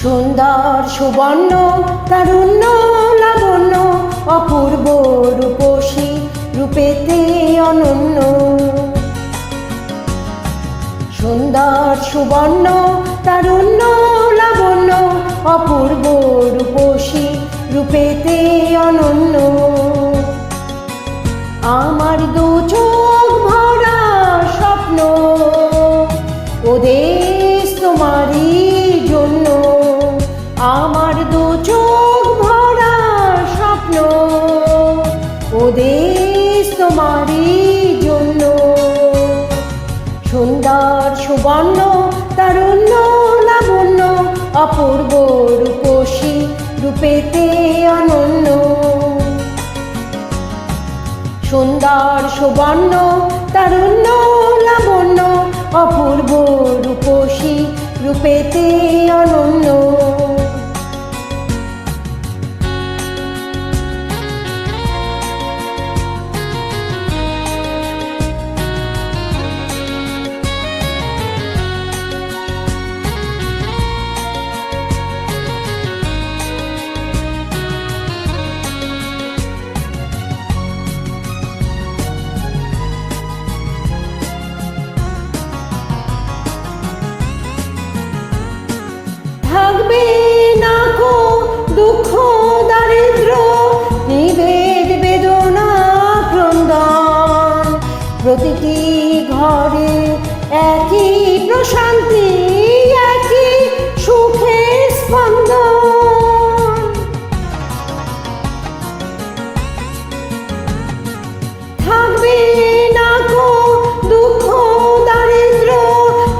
সুন্দর সুবর্ণ তারুণ্য লাবণ্য অপূর্ব রূপসী রূপেতে অনন্য। সুন্দর সুবর্ণ তারুণ্য লাবণ্য অপূর্ব রূপসী রূপেতে অনন্য। আমার দু চোখ ভরা স্বপ্ন ওদেশ তোমারই জন্য। আমার দু চোখ ভরা স্বপ্ন ওদেশ তোমারই জন্য। সুন্দর সুবর্ণ তারুণ্য লাবণ্য অপূর্ব রূপসী রূপেতে অনন্য। সুন্দর সুবর্ণ তারুণ্য লাবণ্য অপূর্ব রূপসী রূপেতে অনন্য। থাকবে না কো দুঃখ দারিদ্র নিবেদ বেদনা ক্রন্দন। প্রতিটি ঘরে একই প্রশান্তি একই সুখের স্পন্দন। থাকবে না কো দুঃখ দারিদ্র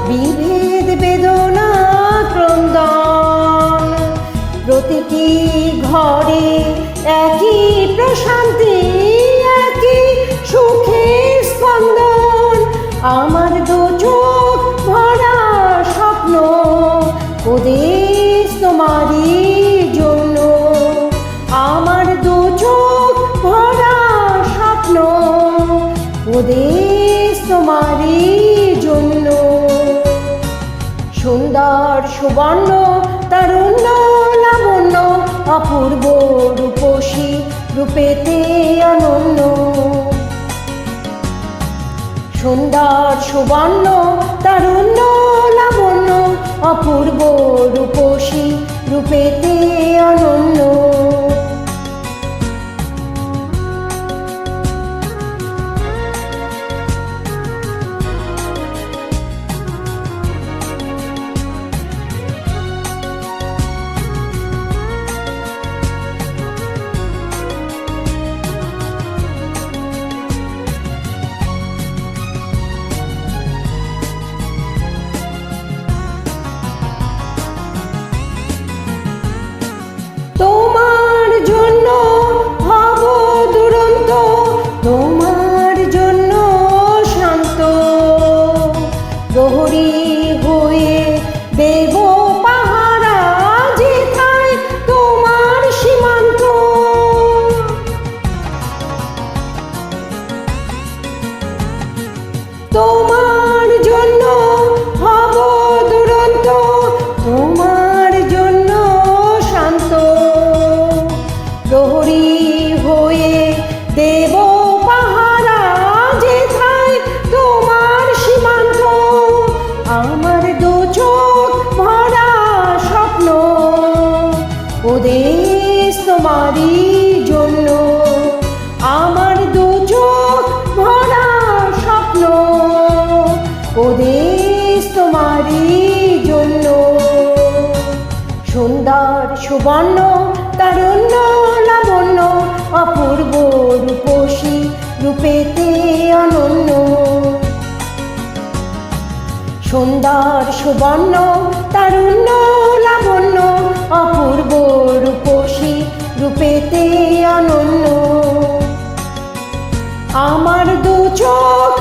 বিভেদ বেদনা ক্রন্দন। প্রতিটি ঘরে একই প্রশান্তি একই সুখের স্পন্দন। আমার দু চোখ ভরা স্বপ্ন ওদেশ তোমারই জন্য। আমার দু চোখ ভরা স্বপ্ন ওদেশ তোমারই জন্য। সুন্দর সুবর্ণ তারুণ্য লাবণ্য অপূর্ব রূপসী রূপেতে অনন্য। সুন্দর সুবর্ণ তারুণ্য লাবণ্য অপূর্ব রূপসী রূপেতে অনন্য। তোমার জন্য হব দুরন্ত তোমার জন্য শান্ত। প্রহরী হয়ে দেব পাহারা যেথায় তোমার সীমান্ত। তোমার জন্য হব দুরন্ত তোমার জন্য শান্ত। প্রহরী হয়ে দেব পাহারা যেথায় তোমার সীমান্ত। আমার দু চোখ ভরা স্বপ্ন ওদেশ তোমারই জন্য। আমার দু চোখ ভরা স্বপ্ন ওদেশ তোমারই জন্য। সুন্দর সুবর্ণ তারুণ্য লাবণ্য অপূর্ব রূপসী রূপেতে অনন্য। সুন্দর সুবর্ণ তারুণ্য লাবণ্য অপূর্ব রূপসী রূপেতে অনন্য। আমার দু চোখ